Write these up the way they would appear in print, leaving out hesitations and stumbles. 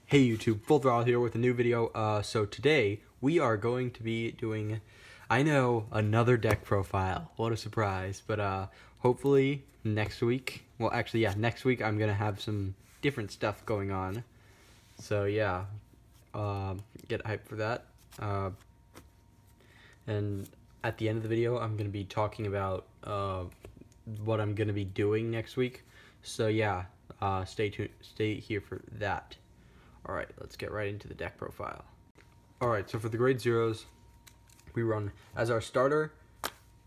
Hey YouTube, Full Throttle here with a new video. So today we are going to be doing, I know, another deck profile. What a surprise. But hopefully next week, well actually yeah, next week I'm going to have some different stuff going on. So yeah, get hyped for that. And at the end of the video I'm going to be talking about what I'm going to be doing next week. So yeah, stay tuned, stay here for that. Alright, let's get right into the deck profile. Alright, so for the grade zeros, we run as our starter,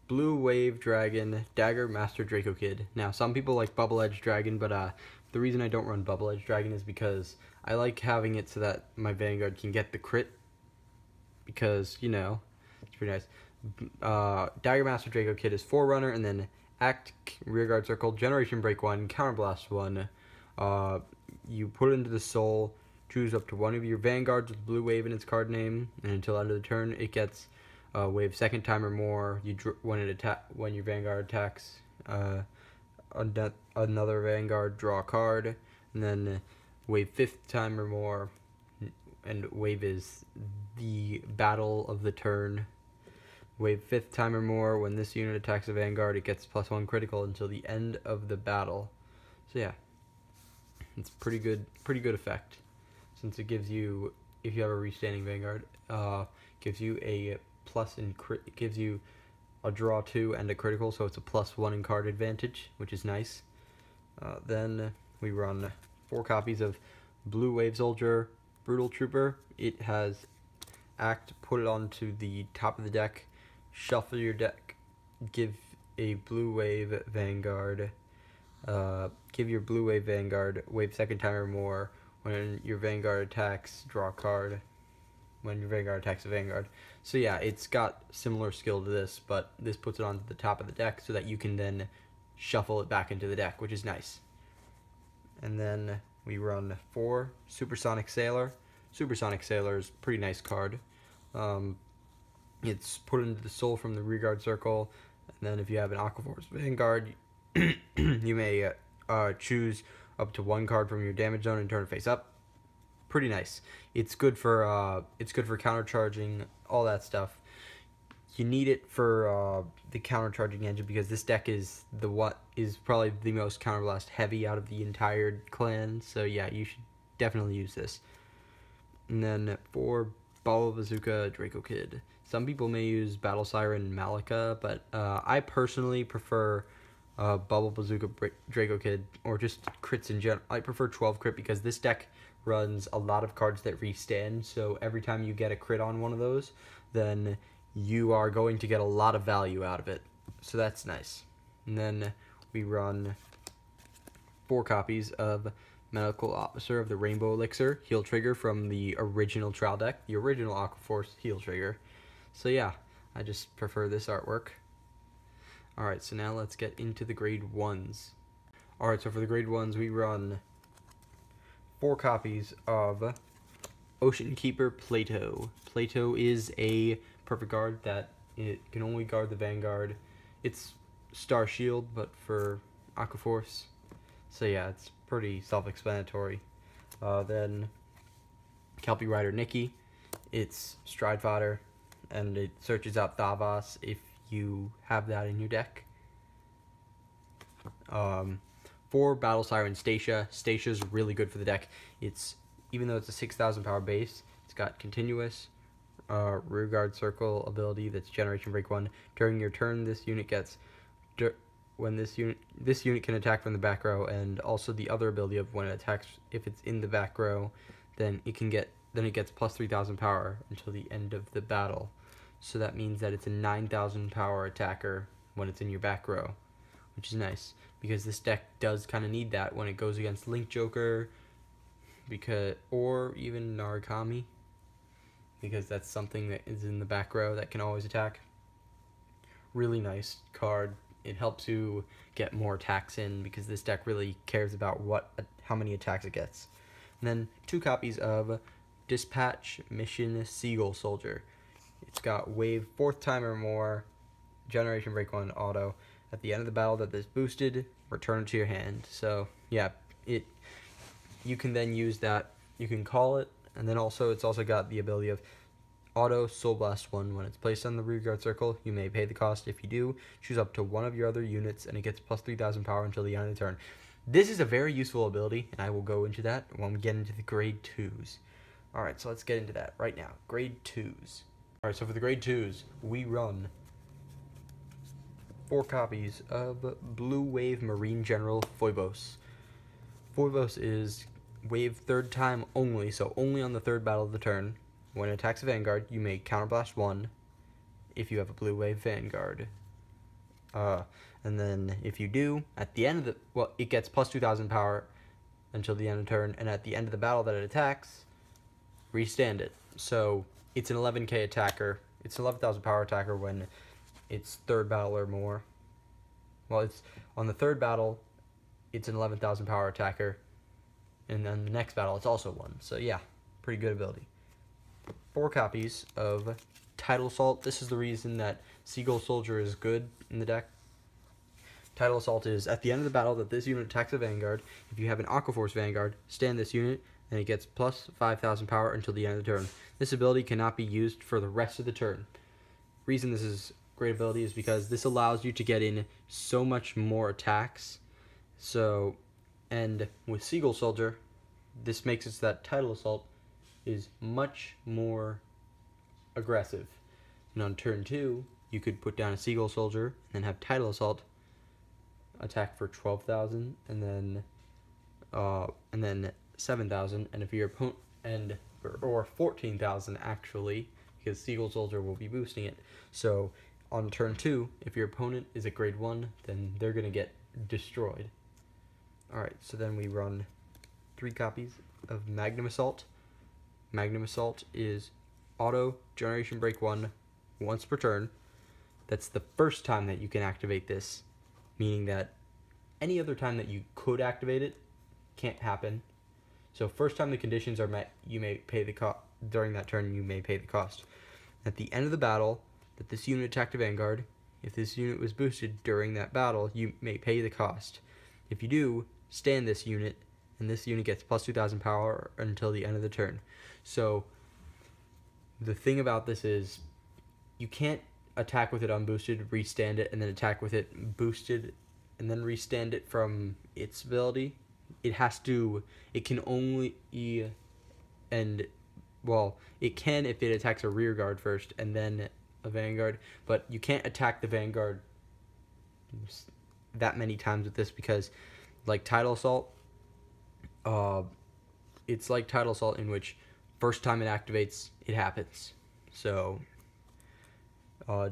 Blue Wave Dragon, Dagger Master Draco Kid. Now, some people like Bubble Edge Dragon, but the reason I don't run Bubble Edge Dragon is because I like having it so that my Vanguard can get the crit, because, you know, it's pretty nice. Dagger Master Draco Kid is Forerunner, and then Act, Rearguard Circle, Generation Break 1, Counterblast 1. You put it into the soul, choose up to one of your Vanguards with blue wave in its card name, and until end of the turn, it gets wave second time or more. When your Vanguard attacks another Vanguard, draw a card, and then wave fifth time or more. And wave is the battle of the turn. Wave fifth time or more. When this unit attacks a Vanguard, it gets +1 critical until the end of the battle. So yeah, it's pretty good effect. Since it gives you, if you have a restanding Vanguard, gives you a plus in crit. It gives you a draw 2 and a critical, so it's a +1 in card advantage, which is nice. Then we run 4 copies of Blue Wave Soldier, Brutal Trooper. It has Act, put it onto the top of the deck, shuffle your deck, give a Blue Wave Vanguard, give your Blue Wave Vanguard wave second time or more. When your Vanguard attacks, draw a card. When your Vanguard attacks a Vanguard. So yeah, it's got similar skill to this, but this puts it onto the top of the deck so that you can then shuffle it back into the deck, which is nice. And then we run 4 Supersonic Sailor. Supersonic Sailor is a pretty nice card. It's put into the soul from the Rearguard Circle, and then if you have an Aquaforce Vanguard, you may choose up to 1 card from your damage zone and turn it face up. Pretty nice. It's good for countercharging, all that stuff. You need it for the countercharging engine because this deck is probably the most counterblast heavy out of the entire clan. So yeah, you should definitely use this. And then for Bubble Bazooka Draco Kid. Some people may use Battle Siren Malika, but I personally prefer Bubble Bazooka Draco Kid, or just crits in general. I prefer 12 crit because this deck runs a lot of cards that restand, so every time you get a crit on one of those, then you are going to get a lot of value out of it. So that's nice. And then we run 4 copies of Medical Officer of the Rainbow Elixir, Heal Trigger from the original trial deck, the original Aquaforce Heal Trigger. So yeah, I just prefer this artwork. Alright, so now let's get into the grade 1s. Alright, so for the grade 1s, we run 4 copies of Ocean Keeper Plato. Plato is a perfect guard that it can only guard the Vanguard. It's Star Shield, but for Aquaforce. So yeah, it's pretty self-explanatory. Then Kelpie Rider Nikki. It's Stride Fodder, and it searches out Thavas if you have that in your deck. 4 Battle Siren Stacia. Stacia's really good for the deck. Even though it's a 6,000 power base, it's got continuous Rearguard Circle ability that's Generation Break 1. During your turn, this unit gets this unit can attack from the back row, and also the other ability of when it attacks, if it's in the back row, then it gets plus 3,000 power until the end of the battle. So that means that it's a 9,000 power attacker when it's in your back row, which is nice because this deck does kind of need that when it goes against Link Joker, or even Narukami, because that's something that is in the back row that can always attack. Really nice card. It helps you get more attacks in because this deck really cares about how many attacks it gets. And then 2 copies of Dispatch Mission Seagull Soldier. It's got wave 4th time or more, Generation Break 1 auto. At the end of the battle that is boosted, return it to your hand. So yeah, you can then use that you can call it, and then also it's also got the ability of auto Soul Blast 1. When it's placed on the rearguard circle, you may pay the cost. If you do, choose up to one of your other units, and it gets plus 3,000 power until the end of the turn. This is a very useful ability, and I will go into that when we get into the grade 2s. Alright, so let's get into that right now. Grade 2s. Alright, so for the grade 2s, we run 4 copies of Blue Wave Marine General Phoebos. Phoebos is wave 3rd time only, so only on the 3rd battle of the turn. When it attacks a Vanguard, you may counterblast 1 if you have a Blue Wave Vanguard. And then if you do, at the end of the, well, it gets plus 2,000 power until the end of the turn, and at the end of the battle that it attacks, restand it. So it's an 11k attacker. It's an 11,000 power attacker when it's 3rd battle or more. Well, it's on the 3rd battle, it's an 11,000 power attacker, and then the next battle it's also 1. So yeah, pretty good ability. 4 copies of Tidal Assault. This is the reason that Seagull Soldier is good in the deck. Tidal Assault is at the end of the battle that this unit attacks a Vanguard. If you have an Aquaforce Vanguard, stand this unit, and it gets plus 5,000 power until the end of the turn. This ability cannot be used for the rest of the turn. Reason this is great ability is because this allows you to get in so much more attacks. So, and with Seagull Soldier, this makes it so that Tidal Assault is much more aggressive. And on turn 2, you could put down a Seagull Soldier and have Tidal Assault attack for 12,000 and then 7,000, and if your opponent or 14,000 actually, because Seagull Soldier will be boosting it. So on turn 2, if your opponent is a grade 1, then they're gonna get destroyed. Alright, so then we run 3 copies of Magnum Assault. Magnum Assault is auto Generation Break 1 once per turn. That's the first time that you can activate this, meaning that any other time that you could activate it can't happen. So first time the conditions are met, you may pay the cost. During that turn, you may pay the cost. At the end of the battle that this unit attacked a Vanguard, if this unit was boosted during that battle, you may pay the cost. If you do, stand this unit, and this unit gets plus 2,000 power until the end of the turn. So the thing about this is you can't attack with it unboosted, restand it, and then attack with it boosted, and then restand it from its ability. It can only, and, well, it can if it attacks a rear guard first, and then a Vanguard, but you can't attack the Vanguard that many times with this, because, like Tidal Assault, it's like Tidal Assault in which first time it activates, it happens. So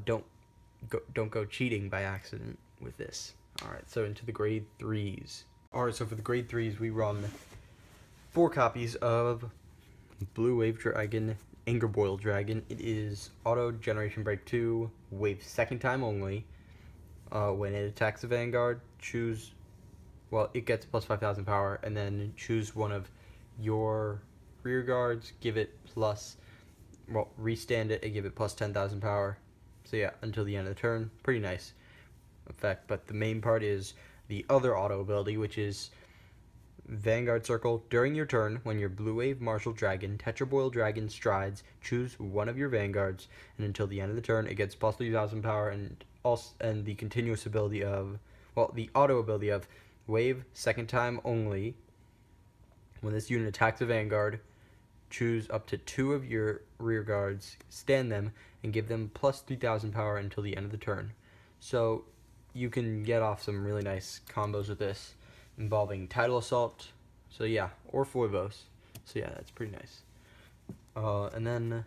don't go cheating by accident with this. Alright, so into the grade 3s. Alright, so for the grade 3s, we run 4 copies of Blue Wave Dragon, Anger Boil Dragon. It is auto Generation Break 2, wave 2nd time only. When it attacks a Vanguard, choose, well, it gets plus 5,000 power, and then choose one of your rear guards, give it plus, well, restand it and give it plus 10,000 power. So yeah, until the end of the turn. Pretty nice effect, but the main part is the other auto ability, which is Vanguard Circle. During your turn, when your Blue Wave Martial Dragon, Tetraboil Dragon strides, choose one of your Vanguards, and until the end of the turn, it gets plus 3,000 power, and the continuous ability of, well, the auto ability of wave 2nd time only. When this unit attacks a Vanguard, choose up to 2 of your rear guards, stand them, and give them plus 3,000 power until the end of the turn. So you can get off some really nice combos with this, involving Tidal Assault, so yeah, or Phoebos. So yeah, that's pretty nice. And then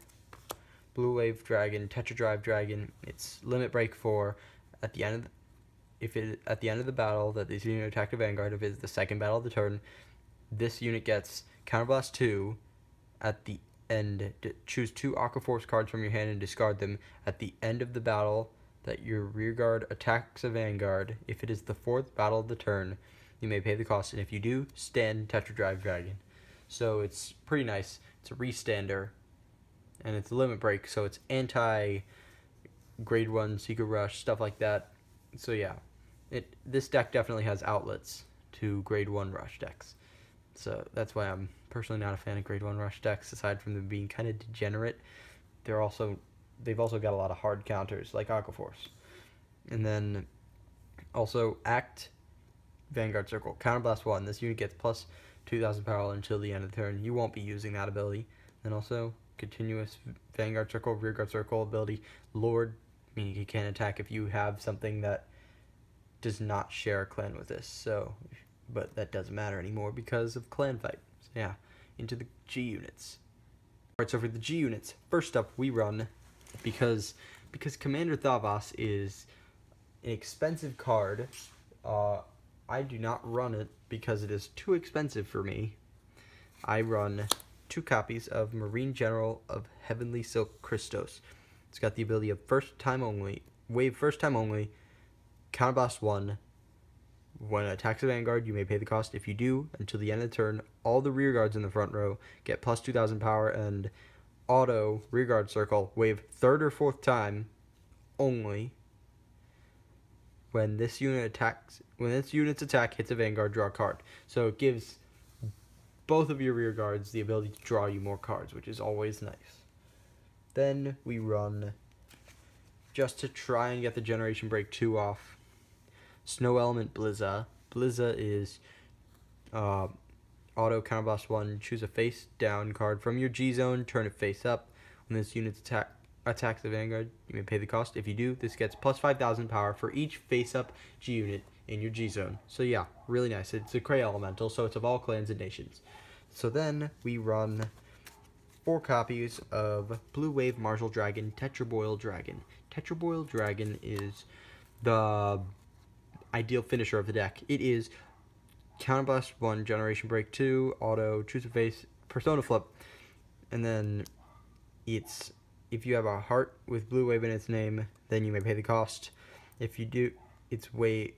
Blue Wave Dragon, Tetra Drive Dragon. It's limit break 4 at the end of at the end of the battle that this unit attacked a Vanguard. If it's the 2nd battle of the turn, this unit gets Counterblast 2 at the end. Choose 2 Aquaforce cards from your hand and discard them at the end of the battle that your rearguard attacks a Vanguard. If it is the 4th battle of the turn, you may pay the cost, and if you do, stand Tetra Drive Dragon. So it's pretty nice. It's a restander, and it's a limit break, so it's anti-grade 1, Secret Rush, stuff like that. So yeah, this deck definitely has outlets to grade 1 rush decks. So that's why I'm personally not a fan of grade 1 rush decks. Aside from them being kind of degenerate, they've also got a lot of hard counters like Aqua Force. And then also Act Vanguard Circle. Counterblast 1. This unit gets plus 2,000 power until the end of the turn. You won't be using that ability. And also continuous Vanguard Circle, Rearguard Circle ability. Lord, meaning you can't attack if you have something that does not share a clan with this. So, but that doesn't matter anymore because of clan fight. So yeah, into the G units. Alright, so for the G units, first up we run, because Commander Thavas is an expensive card, I do not run it because it is too expensive for me. I run 2 copies of Marine General of Heavenly Silk Christos. It's got the ability of first time only, Counterblast 1. When it attacks a Vanguard, you may pay the cost. If you do, until the end of the turn, all the rear guards in the front row get plus 2,000 power, and auto rearguard circle, wave 3rd or 4th time only. When this unit's attack hits a Vanguard, draw a card. So it gives both of your rear guards the ability to draw you more cards, which is always nice. Then we run, just to try and get the Generation Break 2 off, Snow Element Blizza. Blizza is auto counterblast 1. Choose a face down card from your G zone, turn it face up. When this unit attacks the Vanguard, you may pay the cost. If you do, this gets plus 5,000 power for each face up G unit in your G zone. So yeah, really nice. It's a Cray Elemental, so it's of all clans and nations. So then we run 4 copies of Blue Wave Martial Dragon, Tetraboil Dragon. Tetraboil Dragon is the ideal finisher of the deck. It is Counterblast 1, Generation Break 2, auto, choose a face, Persona Flip, and then it's, if you have a heart with Blue Wave in its name, then you may pay the cost. If you do, if you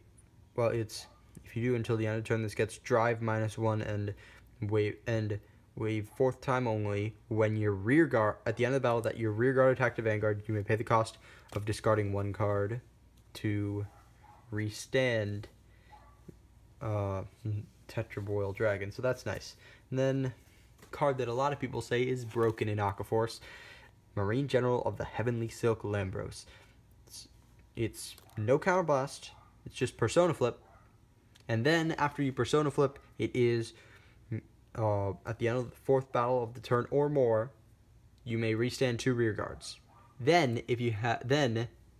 do until the end of the turn, this gets drive -1 and wave 4th time only. When your rear guard, at the end of the battle that your rear guard attacked a Vanguard, you may pay the cost of discarding 1 card to restand Tetraboil Dragon. So that's nice. And then card that a lot of people say is broken in Aqua Force, Marine General of the Heavenly Silk Lambros. It's no counterblast, it's just Persona Flip, and then after you Persona Flip, it is at the end of the 4th battle of the turn or more, you may restand 2 rear guards. Then if you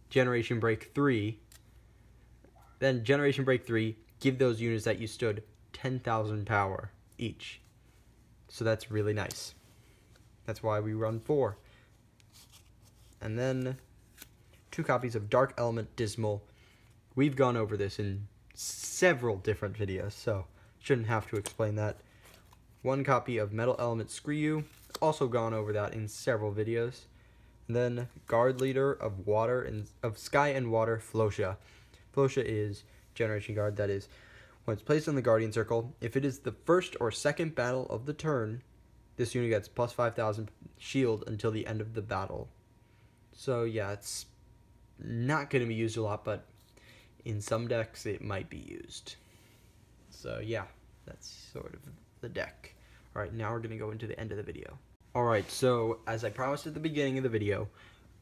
Generation Break 3, give those units that you stood 10,000 power each. So that's really nice. That's why we run 4. And then 2 copies of Dark Element Dismal. We've gone over this in several different videos, so shouldn't have to explain that. 1 copy of Metal Element Screw, also gone over that in several videos. And then Guard Leader of Water and of Sky and Water, Flotia. Flotia is Generation Guard, that is, when it's placed on the Guardian Circle, if it is the 1st or 2nd battle of the turn, this unit gets plus 5,000 shield until the end of the battle. So yeah, it's not going to be used a lot, but in some decks it might be used. So yeah, that's sort of the deck. Alright, now we're going to go into the end of the video. Alright, so as I promised at the beginning of the video,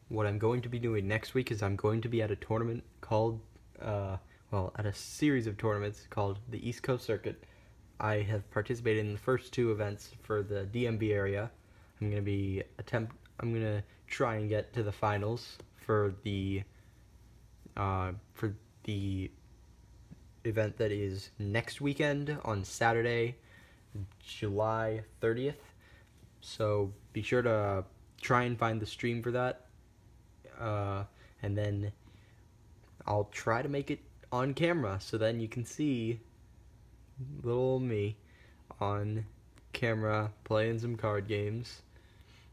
what I'm going to be doing next week is I'm going to be at a tournament called, at a series of tournaments called the East Coast Circuit. I have participated in the first 2 events for the DMV area. I'm going to try and get to the finals for the event that is next weekend on Saturday, July 30th. So be sure to try and find the stream for that, and then I'll try to make it on camera so then you can see little me on camera playing some card games,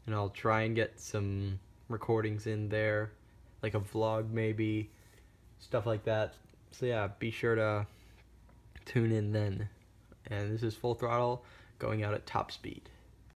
and I'll try and get some recordings in there, like a vlog maybe, stuff like that. So yeah, be sure to tune in then. And this is Full Throttle, going out at top speed.